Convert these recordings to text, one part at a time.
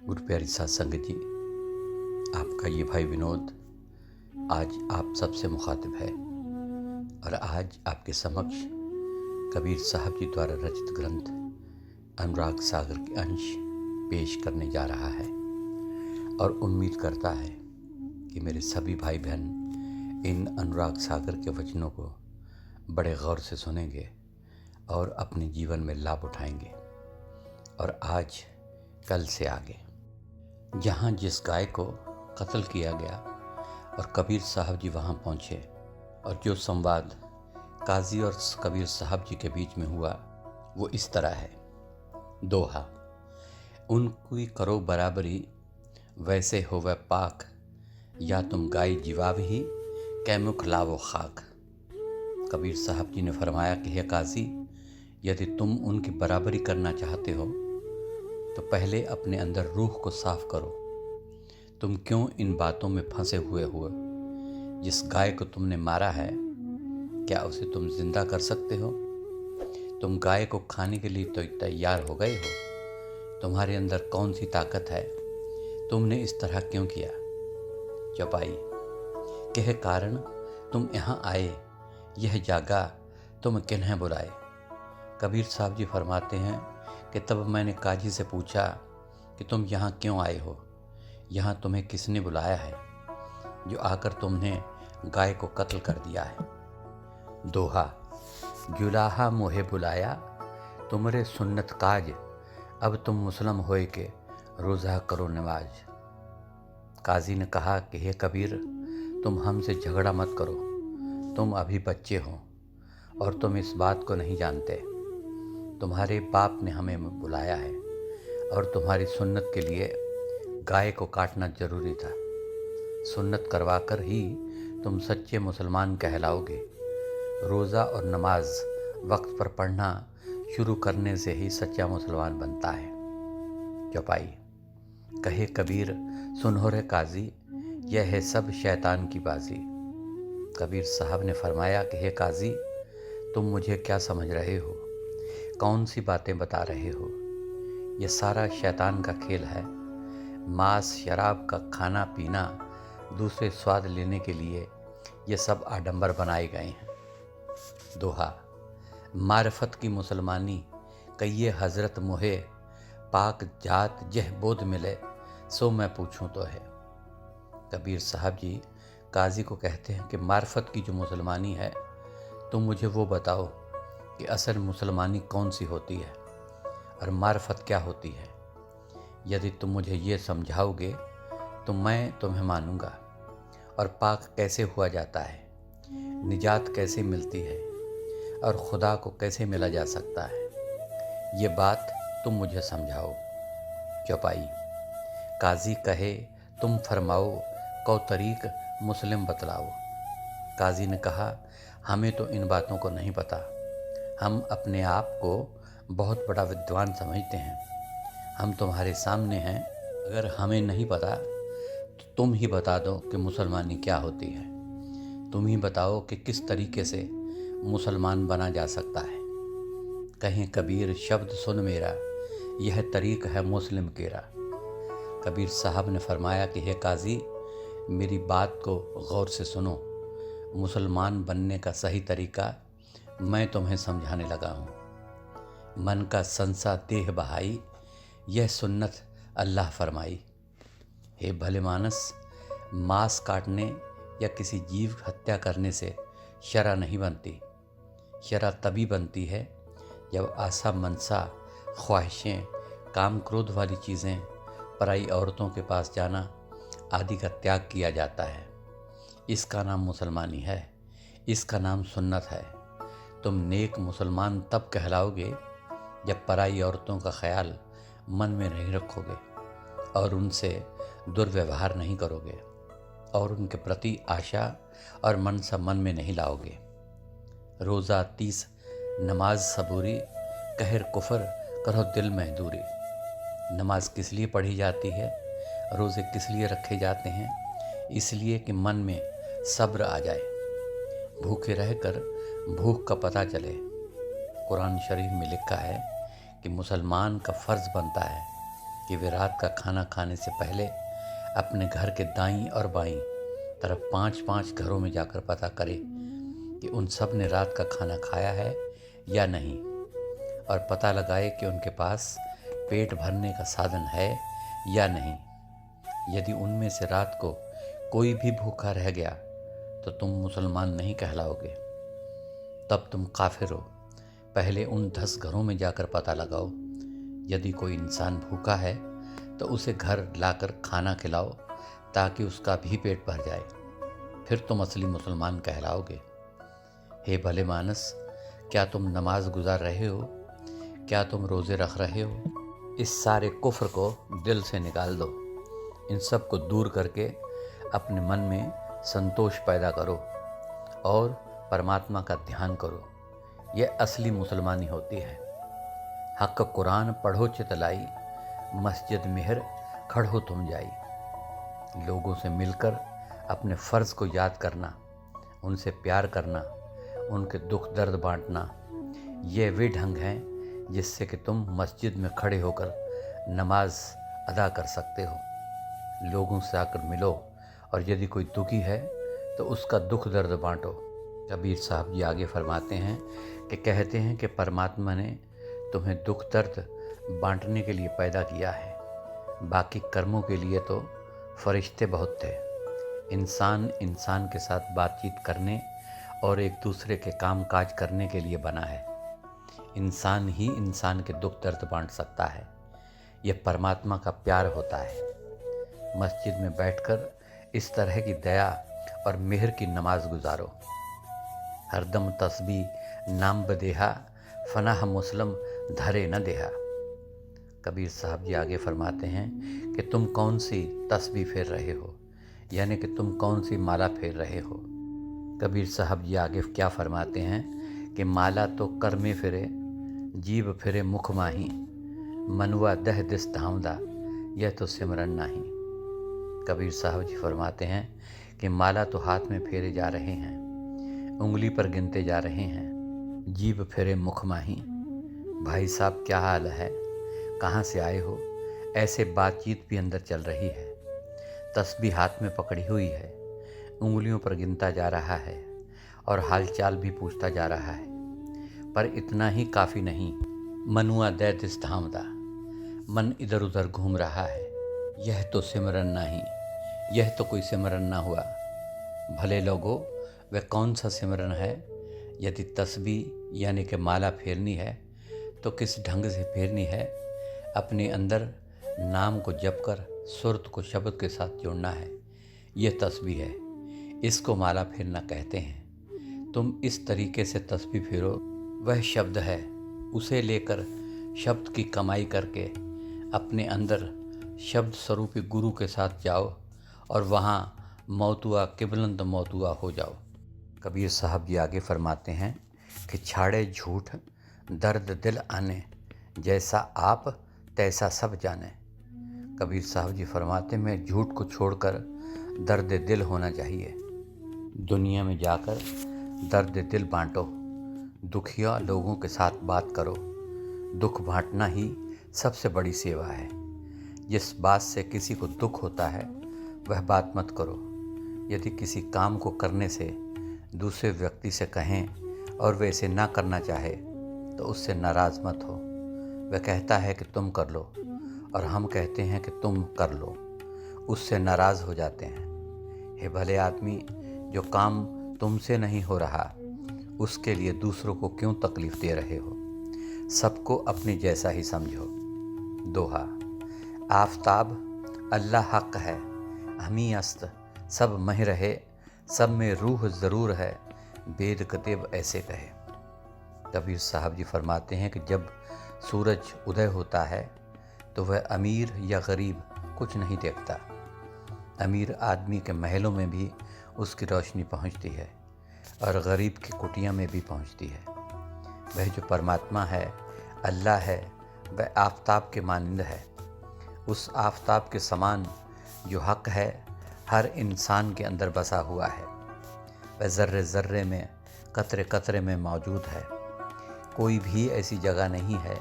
गुरु प्यारी साध संगत जी, आपका ये भाई विनोद आज आप सबसे मुखातिब है और आज आपके समक्ष कबीर साहब जी द्वारा रचित ग्रंथ अनुराग सागर के अंश पेश करने जा रहा है और उम्मीद करता है कि मेरे सभी भाई बहन इन अनुराग सागर के वचनों को बड़े गौर से सुनेंगे और अपने जीवन में लाभ उठाएंगे। और आज कल से आगे जहाँ जिस गाय को कत्ल किया गया और कबीर साहब जी वहाँ पहुँचे और जो संवाद काजी और कबीर साहब जी के बीच में हुआ वो इस तरह है। दोहा, उनकी करो बराबरी वैसे हो वह पाक, या तुम गाय जिवाब ही कैमुख लावो खाक। कबीर साहब जी ने फरमाया कि हे काजी, यदि तुम उनकी बराबरी करना चाहते हो तो पहले अपने अंदर रूह को साफ करो। तुम क्यों इन बातों में फंसे हुए हो? जिस गाय को तुमने मारा है, क्या उसे तुम जिंदा कर सकते हो? तुम गाय को खाने के लिए तो तैयार हो गए हो। तुम्हारे अंदर कौन सी ताकत है? तुमने इस तरह क्यों किया? चौपाई, कह कारण तुम यहाँ आए, यह जागा तुम किन्हें बुलाए। कबीर साहब जी फरमाते हैं कि तब मैंने काजी से पूछा कि तुम यहाँ क्यों आए हो, यहाँ तुम्हें किसने बुलाया है जो आकर तुमने गाय को कत्ल कर दिया है। दोहा, जुलाहा मोहे बुलाया तुमरे सुन्नत काज, अब तुम मुसलम होए के रोज़ा करो नमाज। काजी ने कहा कि हे कबीर, तुम हमसे झगड़ा मत करो, तुम अभी बच्चे हो और तुम इस बात को नहीं जानते। तुम्हारे बाप ने हमें बुलाया है और तुम्हारी सुन्नत के लिए गाय को काटना जरूरी था। सुन्नत करवाकर ही तुम सच्चे मुसलमान कहलाओगे। रोज़ा और नमाज वक्त पर पढ़ना शुरू करने से ही सच्चा मुसलमान बनता है। चौपाई, कहे कबीर सुनो रे काजी, यह है सब शैतान की बाजी। कबीर साहब ने फरमाया कि हे काजी, तुम मुझे क्या समझ रहे हो? कौन सी बातें बता रहे हो? यह सारा शैतान का खेल है। मांस, शराब का खाना पीना, दूसरे स्वाद लेने के लिए ये सब आडंबर बनाए गए हैं। दोहा, मारफत की मुसलमानी कहिए हजरत मोहे, पाक जात जह बोध मिले सो मैं पूछूं तो है। कबीर साहब जी काजी को कहते हैं कि मारफत की जो मुसलमानी है, तुम मुझे वो बताओ कि असल मुसलमानी कौन सी होती है और मारफत क्या होती है। यदि तुम मुझे ये समझाओगे तो मैं तुम्हें मानूंगा। और पाक कैसे हुआ जाता है, निजात कैसे मिलती है और खुदा को कैसे मिला जा सकता है, ये बात तुम मुझे समझाओ। चौपाई, काजी कहे तुम फरमाओ, कौ तरीक मुस्लिम बतलाओ। काजी ने कहा, हमें तो इन बातों को नहीं पता। हम अपने आप को बहुत बड़ा विद्वान समझते हैं। हम तुम्हारे सामने हैं, अगर हमें नहीं पता तो तुम ही बता दो कि मुसलमानी क्या होती है। तुम ही बताओ कि किस तरीके से मुसलमान बना जा सकता है। कहें कबीर शब्द सुन मेरा, यह तरीक है मुस्लिम केरा। कबीर साहब ने फरमाया कि हे काजी, मेरी बात को गौर से सुनो। मुसलमान बनने का सही तरीका मैं तुम्हें समझाने लगा हूँ। मन का संसा देह बहाई, यह सुन्नत अल्लाह फरमाई। हे भले मानस, मांस काटने या किसी जीव हत्या करने से शरा नहीं बनती। शरा तभी बनती है जब आशा मनसा, ख्वाहिशें, काम क्रोध वाली चीज़ें, पराई औरतों के पास जाना आदि का त्याग किया जाता है। इसका नाम मुसलमानी है, इसका नाम सुन्नत है। तुम नेक मुसलमान तब कहलाओगे जब पराई औरतों का ख्याल मन में नहीं रखोगे और उनसे दुर्व्यवहार नहीं करोगे और उनके प्रति आशा और मनसा मन में नहीं लाओगे। रोज़ा 30, नमाज सबूरी, कहर कुफर करो दिल में दूरी। नमाज किस लिए पढ़ी जाती है, रोज़े किस लिए रखे जाते हैं? इसलिए कि मन में सब्र आ जाए, भूखे रहकर भूख का पता चले। कुरान शरीफ में लिखा है कि मुसलमान का फ़र्ज़ बनता है कि वे रात का खाना खाने से पहले अपने घर के दाईं और बाईं तरफ 5-5 घरों में जाकर पता करें कि उन सब ने रात का खाना खाया है या नहीं, और पता लगाए कि उनके पास पेट भरने का साधन है या नहीं। यदि उनमें से रात को कोई भी भूखा रह गया तो तुम मुसलमान नहीं कहलाओगे, तब तुम काफिर हो। पहले उन 10 घरों में जाकर पता लगाओ, यदि कोई इंसान भूखा है तो उसे घर लाकर खाना खिलाओ ताकि उसका भी पेट भर जाए, फिर तुम असली मुसलमान कहलाओगे। हे भले मानस, क्या तुम नमाज गुजार रहे हो? क्या तुम रोज़े रख रहे हो? इस सारे कुफ्र को दिल से निकाल दो। इन सब को दूर करके अपने मन में संतोष पैदा करो और परमात्मा का ध्यान करो। यह असली मुसलमानी होती है। हक कुरान पढ़ो चितलाई, मस्जिद मेहर खड़ो तुम जाई। लोगों से मिलकर अपने फ़र्ज़ को याद करना, उनसे प्यार करना, उनके दुख दर्द बांटना, ये वे ढंग हैं जिससे कि तुम मस्जिद में खड़े होकर नमाज अदा कर सकते हो। लोगों से आकर मिलो और यदि कोई दुखी है तो उसका दुख दर्द बांटो। कबीर साहब जी आगे फरमाते हैं कि कहते हैं कि परमात्मा ने तुम्हें दुख दर्द बांटने के लिए पैदा किया है, बाकी कर्मों के लिए तो फरिश्ते बहुत थे। इंसान इंसान के साथ बातचीत करने और एक दूसरे के काम काज करने के लिए बना है। इंसान ही इंसान के दुख दर्द बांट सकता है। यह परमात्मा का प्यार होता है। मस्जिद में बैठकर इस तरह की दया और मेहर की नमाज गुजारो। हरदम तस्बीह नाम बदेहा, फनाह मुस्लिम धरे न देहा। कबीर साहब जी आगे फरमाते हैं कि तुम कौन सी तस्बीह फेर रहे हो, यानी कि तुम कौन सी माला फेर रहे हो। कबीर साहब जी आगे क्या फरमाते हैं कि माला तो कर में फिरे, जीभ फिरे मुख माही, मनुआ दह दिस धामदा, यह तो सिमरन नाही। कबीर साहब जी फरमाते हैं कि माला तो हाथ में फेरे जा रहे हैं, उंगली पर गिनते जा रहे हैं, जीभ फेरे मुख माही। भाई साहब क्या हाल है, कहाँ से आए हो, ऐसे बातचीत भी अंदर चल रही है। तस्बीह हाथ में पकड़ी हुई है, उंगलियों पर गिनता जा रहा है और हालचाल भी पूछता जा रहा है। पर इतना ही काफ़ी नहीं। मनुआ दै दिस धामदा, मन इधर उधर घूम रहा है। यह तो सिमरन नहीं, यह तो कोई सिमरन ना हुआ। भले लोगों, वह कौन सा सिमरन है? यदि तस्बीह यानी कि माला फेरनी है तो किस ढंग से फेरनी है? अपने अंदर नाम को जप कर सुरत को शब्द के साथ जोड़ना है। यह तस्बीह है, इसको माला फेरना कहते हैं। तुम इस तरीके से तस्बीह फेरो, वह शब्द है, उसे लेकर शब्द की कमाई करके अपने अंदर शब्द स्वरूपी गुरु के साथ जाओ और वहाँ मौतुआ किबलंद मौतुआ हो जाओ। कबीर साहब जी आगे फरमाते हैं कि छाड़े झूठ दर्द दिल आने, जैसा आप तैसा सब जाने। कबीर साहब जी फरमाते हैं झूठ को छोड़कर दर्द दिल होना चाहिए। दुनिया में जाकर दर्द दिल बांटो, दुखिया लोगों के साथ बात करो। दुख बांटना ही सबसे बड़ी सेवा है। जिस बात से किसी को दुख होता है वह बात मत करो। यदि किसी काम को करने से दूसरे व्यक्ति से कहें और वह इसे ना करना चाहे तो उससे नाराज़ मत हो। वह कहता है कि तुम कर लो और हम कहते हैं कि तुम कर लो, उससे नाराज़ हो जाते हैं। हे भले आदमी, जो काम तुमसे नहीं हो रहा उसके लिए दूसरों को क्यों तकलीफ़ दे रहे हो? सबको अपने जैसा ही समझो। दोहा, आफताब अल्लाह हक है, हमी अस्त सब मह रहे, सब में रूह ज़रूर है, बेद कतेब ऐसे कहे। कबीर साहब जी फरमाते हैं कि जब सूरज उदय होता है तो वह अमीर या गरीब कुछ नहीं देखता। अमीर आदमी के महलों में भी उसकी रोशनी पहुंचती है और गरीब की कुटिया में भी पहुंचती है। वह जो परमात्मा है, अल्लाह है, वह आफताब के मानिंद है। उस आफताब के समान जो हक है हर इंसान के अंदर बसा हुआ है। वह ज़र्रे ज़र्रे में, कतरे कतरे में मौजूद है। कोई भी ऐसी जगह नहीं है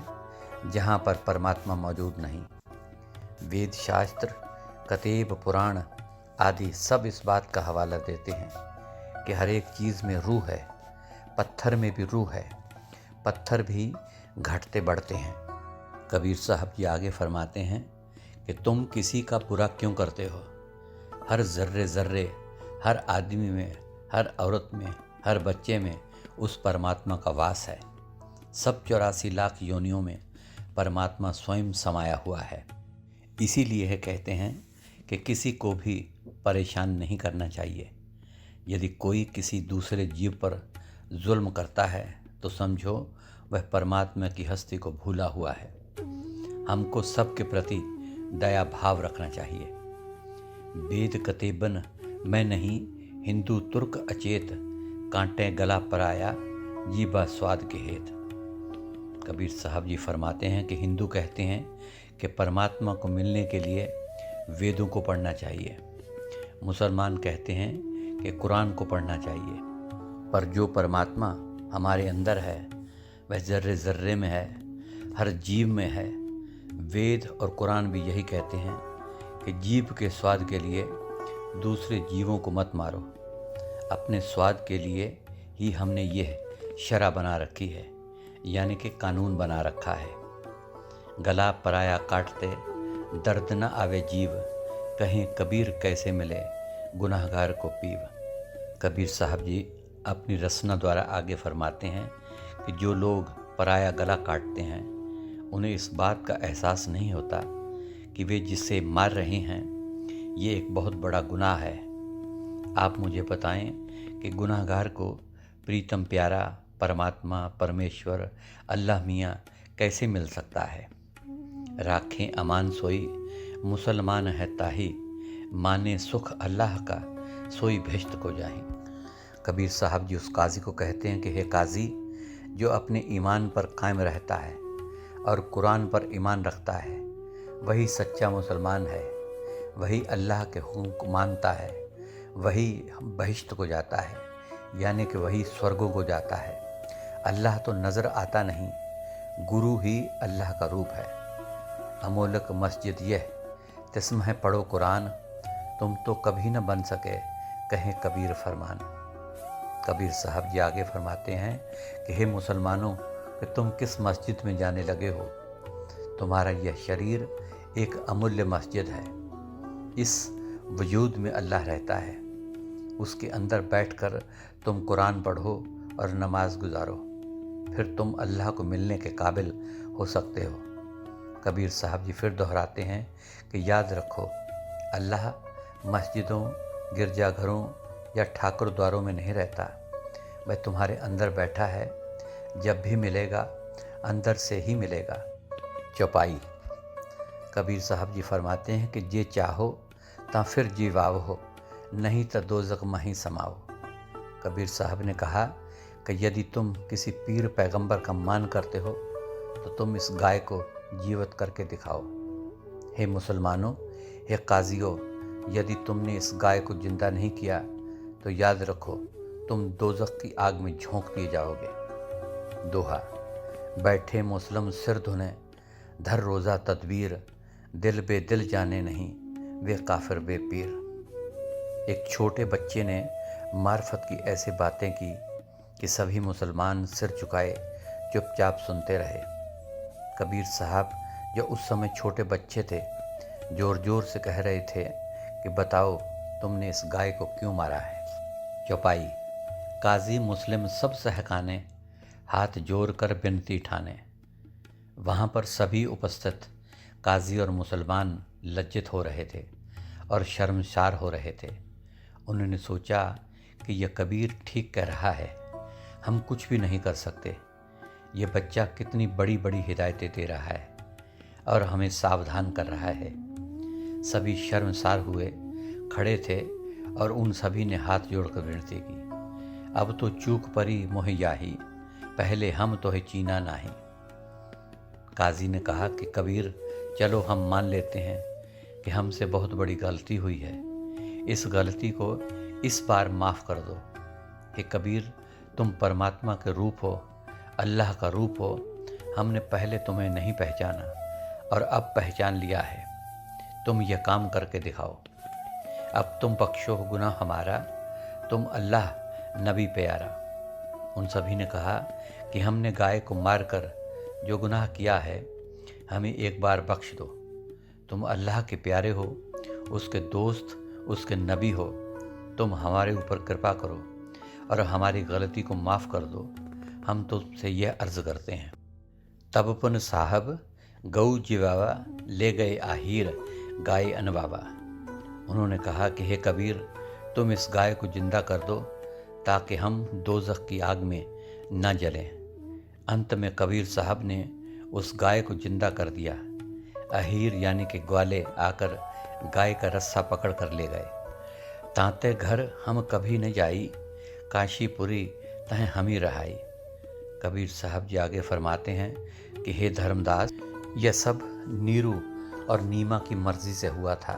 जहाँ पर परमात्मा मौजूद नहीं। वेद शास्त्र, कतेब पुराण आदि सब इस बात का हवाला देते हैं कि हर एक चीज़ में रूह है। पत्थर में भी रूह है। पत्थर भी घटते बढ़ते हैं। कबीर साहब जी आगे फरमाते हैं कि तुम किसी का बुरा क्यों करते हो। हर ज़र्रे ज़र्रे, हर आदमी में, हर औरत में, हर बच्चे में उस परमात्मा का वास है। सब 84 लाख योनियों में परमात्मा स्वयं समाया हुआ है। इसीलिए है कहते हैं कि किसी को भी परेशान नहीं करना चाहिए। यदि कोई किसी दूसरे जीव पर जुल्म करता है तो समझो वह परमात्मा की हस्ती को भूला हुआ है। हमको सबके प्रति दया भाव रखना चाहिए। वेद कतेबन मैं नहीं, हिंदू तुर्क अचेत, कांटे गला पराया, जीवा स्वाद के हेत। कबीर साहब जी फरमाते हैं कि हिंदू कहते हैं कि परमात्मा को मिलने के लिए वेदों को पढ़ना चाहिए। मुसलमान कहते हैं कि कुरान को पढ़ना चाहिए। पर जो परमात्मा हमारे अंदर है वह ज़र्रे ज़र्रे में है, हर जीव में है। वेद और कुरान भी यही कहते हैं कि जीव के स्वाद के लिए दूसरे जीवों को मत मारो। अपने स्वाद के लिए ही हमने यह शरअ बना रखी है, यानी कि कानून बना रखा है। गला पराया काटते, दर्द न आवे जीव, कहें कबीर कैसे मिले गुनाहगार को पीव। कबीर साहब जी अपनी रचना द्वारा आगे फरमाते हैं कि जो लोग पराया गला काटते हैं उन्हें इस बात का एहसास नहीं होता कि वे जिसे मार रहे हैं ये एक बहुत बड़ा गुनाह है। आप मुझे बताएं कि गुनाहगार को प्रीतम प्यारा परमात्मा, परमेश्वर, अल्लाह मियाँ कैसे मिल सकता है। राखें अमान सोई, मुसलमान है ताही, माने सुख अल्लाह का, सोई भेश्त को जाही। कबीर साहब जी उस काजी को कहते हैं कि हे काजी, जो अपने ईमान पर कायम रहता है और कुरान पर ईमान रखता है वही सच्चा मुसलमान है, वही अल्लाह के हुक्म को मानता है, वही बहिश्त को जाता है, यानी कि वही स्वर्गों को जाता है। अल्लाह तो नज़र आता नहीं, गुरु ही अल्लाह का रूप है। अमोलक मस्जिद यह, तिस्म पढ़ो कुरान, तुम तो कभी न बन सके कहें कबीर फरमान। कबीर साहब जी आगे फरमाते हैं कि हे मुसलमानों, कि तुम किस मस्जिद में जाने लगे हो। तुम्हारा यह शरीर एक अमूल्य मस्जिद है। इस वजूद में अल्लाह रहता है। उसके अंदर बैठकर तुम कुरान पढ़ो और नमाज गुजारो, फिर तुम अल्लाह को मिलने के काबिल हो सकते हो। कबीर साहब जी फिर दोहराते हैं कि याद रखो, अल्लाह मस्जिदों, गिरजाघरों या ठाकुर द्वारों में नहीं रहता, वह तुम्हारे अंदर बैठा है। जब भी मिलेगा अंदर से ही मिलेगा। चौपाई। कबीर साहब जी फरमाते हैं कि जे चाहो ता फिर जीवाओ हो, नहीं तो दोज़ख में ही समाओ। कबीर साहब ने कहा कि यदि तुम किसी पीर पैगंबर का मान करते हो तो तुम इस गाय को जीवित करके दिखाओ। हे मुसलमानों, हे काजियों, यदि तुमने इस गाय को जिंदा नहीं किया तो याद रखो तुम दोज़ख की आग में झोंक दिए जाओगे। दोहा। बैठे मुस्लिम सिर धुने, धर रोज़ा तदबीर, दिल बे दिल जाने नहीं, वे काफिर बे पीर। एक छोटे बच्चे ने मार्फत की ऐसे बातें की कि सभी मुसलमान सिर झुकाए चुपचाप सुनते रहे। कबीर साहब जो उस समय छोटे बच्चे थे, जोर जोर से कह रहे थे कि बताओ तुमने इस गाय को क्यों मारा है। चौपाई। काजी मुस्लिम सब सहकाने, हाथ जोड़ कर विनती ठाने। वहाँ पर सभी उपस्थित काजी और मुसलमान लज्जित हो रहे थे और शर्मसार हो रहे थे। उन्होंने सोचा कि यह कबीर ठीक कह रहा है, हम कुछ भी नहीं कर सकते। ये बच्चा कितनी बड़ी बड़ी हिदायतें दे रहा है और हमें सावधान कर रहा है। सभी शर्मसार हुए, खड़े थे और उन सभी ने हाथ जोड़कर विनती की, अब तो चूक परी मोहियाही, पहले हम तो है चीना नाही। काजी ने कहा कि कबीर चलो हम मान लेते हैं कि हमसे बहुत बड़ी गलती हुई है, इस गलती को इस बार माफ़ कर दो। हे कबीर, तुम परमात्मा के रूप हो, अल्लाह का रूप हो। हमने पहले तुम्हें नहीं पहचाना और अब पहचान लिया है। तुम यह काम करके दिखाओ। अब तुम बख्शो गुनाह हमारा, तुम अल्लाह नबी प्यारा। उन सभी ने कहा कि हमने गाय को मारकर जो गुनाह किया है हमें एक बार बख्श दो। तुम अल्लाह के प्यारे हो, उसके दोस्त, उसके नबी हो, तुम हमारे ऊपर कृपा करो और हमारी गलती को माफ़ कर दो, हम तुमसे यह अर्ज़ करते हैं। तब पुन साहब गऊ जीवावा ले गए आहीर गाय अनबाबा। उन्होंने कहा कि हे कबीर, तुम इस गाय को जिंदा कर दो ताकि हम दोज़ख की आग में न जलें। अंत में कबीर साहब ने उस गाय को जिंदा कर दिया। अहीर यानी कि ग्वाले आकर गाय का रस्सा पकड़ कर ले गए। तांते घर हम कभी न जाई, काशीपुरी तहें हम ही रहाई। कबीर साहब जी आगे फरमाते हैं कि हे धर्मदास, यह सब नीरू और नीमा की मर्जी से हुआ था।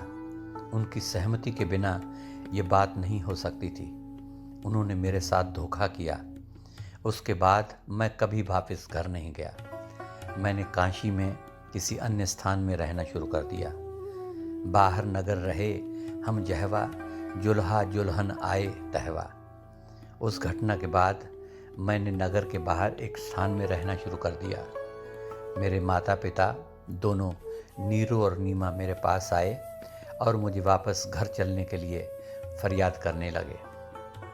उनकी सहमति के बिना ये बात नहीं हो सकती थी। उन्होंने मेरे साथ धोखा किया। उसके बाद मैं कभी वापस घर नहीं गया। मैंने काशी में किसी अन्य स्थान में रहना शुरू कर दिया। बाहर नगर रहे हम जहवा, जुल्हा जुल्हन आए तहवा। उस घटना के बाद मैंने नगर के बाहर एक स्थान में रहना शुरू कर दिया। मेरे माता पिता दोनों नीरू और नीमा मेरे पास आए और मुझे वापस घर चलने के लिए फरियाद करने लगे।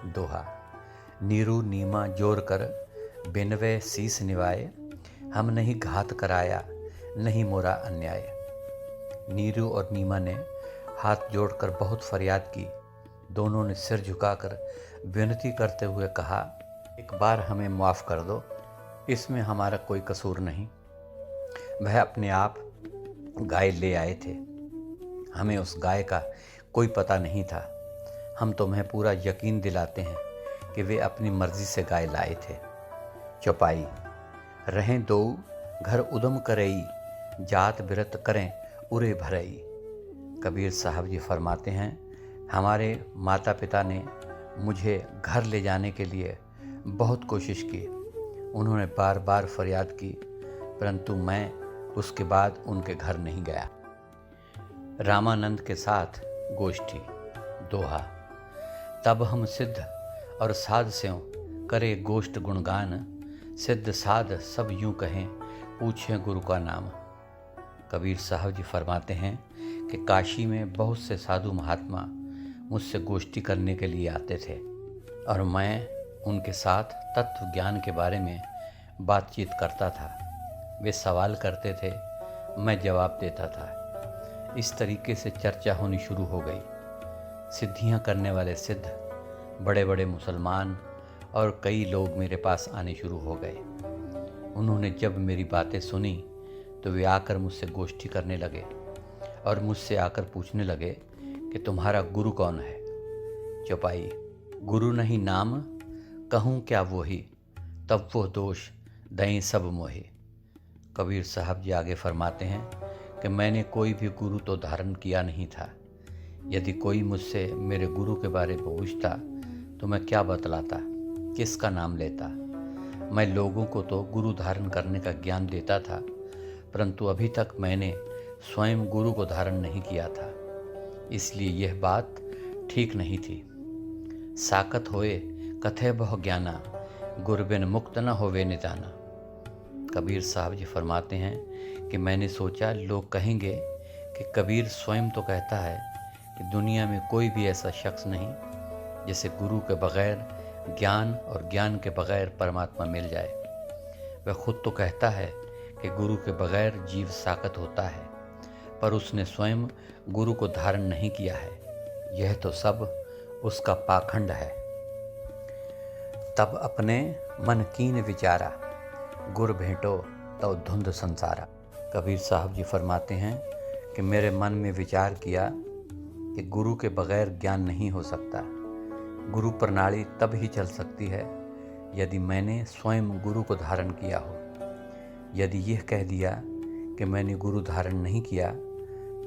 दोहा। नीरू नीमा जोर कर बिनवे शीस निवाए, हम नहीं घात कराया नहीं मोरा अन्याय। नीरू और नीमा ने हाथ जोड़कर बहुत फरियाद की। दोनों ने सिर झुकाकर विनती करते हुए कहा, एक बार हमें माफ़ कर दो, इसमें हमारा कोई कसूर नहीं। वह अपने आप गाय ले आए थे। हमें उस गाय का कोई पता नहीं था। हम तुम्हें पूरा यकीन दिलाते हैं कि वे अपनी मर्जी से गाय लाए थे। चौपाई। रहें दो घर उदम करई, जात बिरत करें उरे भरई। कबीर साहब जी फरमाते हैं, हमारे माता पिता ने मुझे घर ले जाने के लिए बहुत कोशिश की। उन्होंने बार बार फरियाद की, परंतु मैं उसके बाद उनके घर नहीं गया। रामानंद के साथ गोष्ठी। दोहा। तब हम सिद्ध और साध स्यों करे गोष्ठ गुणगान, सिद्ध साध सब यूं कहें पूछें गुरु का नाम। कबीर साहब जी फरमाते हैं कि काशी में बहुत से साधु महात्मा मुझसे गोष्ठी करने के लिए आते थे और मैं उनके साथ तत्व ज्ञान के बारे में बातचीत करता था। वे सवाल करते थे, मैं जवाब देता था। इस तरीके से चर्चा होनी शुरू हो गई। सिद्धियां करने वाले सिद्ध, बड़े बड़े मुसलमान और कई लोग मेरे पास आने शुरू हो गए। उन्होंने जब मेरी बातें सुनी तो वे आकर मुझसे गोष्ठी करने लगे और मुझसे आकर पूछने लगे कि तुम्हारा गुरु कौन है। चौपाई। गुरु नहीं नाम कहूँ क्या वही, तब वो दोष दई सब मोहे। कबीर साहब जी आगे फरमाते हैं कि मैंने कोई भी गुरु तो धारण किया नहीं था। यदि कोई मुझसे मेरे गुरु के बारे में पूछता तो मैं क्या बतलाता, किसका नाम लेता। मैं लोगों को तो गुरु धारण करने का ज्ञान देता था, परंतु अभी तक मैंने स्वयं गुरु को धारण नहीं किया था, इसलिए यह बात ठीक नहीं थी। साकत होए कथे बहु ज्ञाना, गुर बिन मुक्त न होवे निदाना। कबीर साहब जी फरमाते हैं कि मैंने सोचा लोग कहेंगे कि कबीर स्वयं तो कहता है कि दुनिया में कोई भी ऐसा शख्स नहीं जिसे गुरु के बगैर ज्ञान और ज्ञान के बगैर परमात्मा मिल जाए। वह खुद तो कहता है कि गुरु के बगैर जीव साकत होता है, पर उसने स्वयं गुरु को धारण नहीं किया है। यह तो सब उसका पाखंड है। तब अपने मन कीन विचारा, गुर भेंटो तो धुंध संसारा। कबीर साहब जी फरमाते हैं कि मेरे मन में विचार किया कि गुरु के बगैर ज्ञान नहीं हो सकता। गुरु प्रणाली तब ही चल सकती है यदि मैंने स्वयं गुरु को धारण किया हो। यदि यह कह दिया कि मैंने गुरु धारण नहीं किया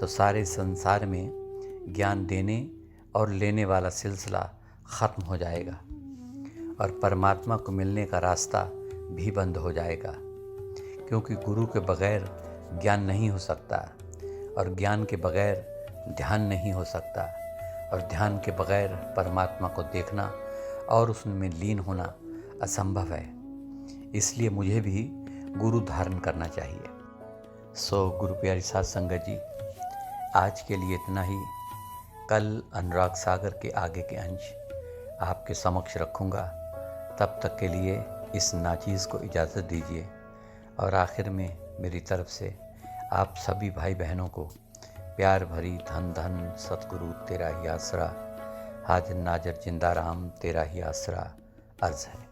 तो सारे संसार में ज्ञान देने और लेने वाला सिलसिला ख़त्म हो जाएगा और परमात्मा को मिलने का रास्ता भी बंद हो जाएगा, क्योंकि गुरु के बगैर ज्ञान नहीं हो सकता और ज्ञान के बगैर ध्यान नहीं हो सकता और ध्यान के बगैर परमात्मा को देखना और उसमें लीन होना असंभव है। इसलिए मुझे भी गुरु धारण करना चाहिए। सो गुरु प्यारी साध संगत जी, आज के लिए इतना ही। कल अनुराग सागर के आगे के अंश आपके समक्ष रखूँगा। तब तक के लिए इस नाचीज़ को इजाज़त दीजिए। और आखिर में मेरी तरफ से आप सभी भाई बहनों को प्यार भरी धन धन सतगुरु तेरा ही आसरा, हाजिर नाजर जिंदा राम तेरा ही आसरा अर्ज़ है।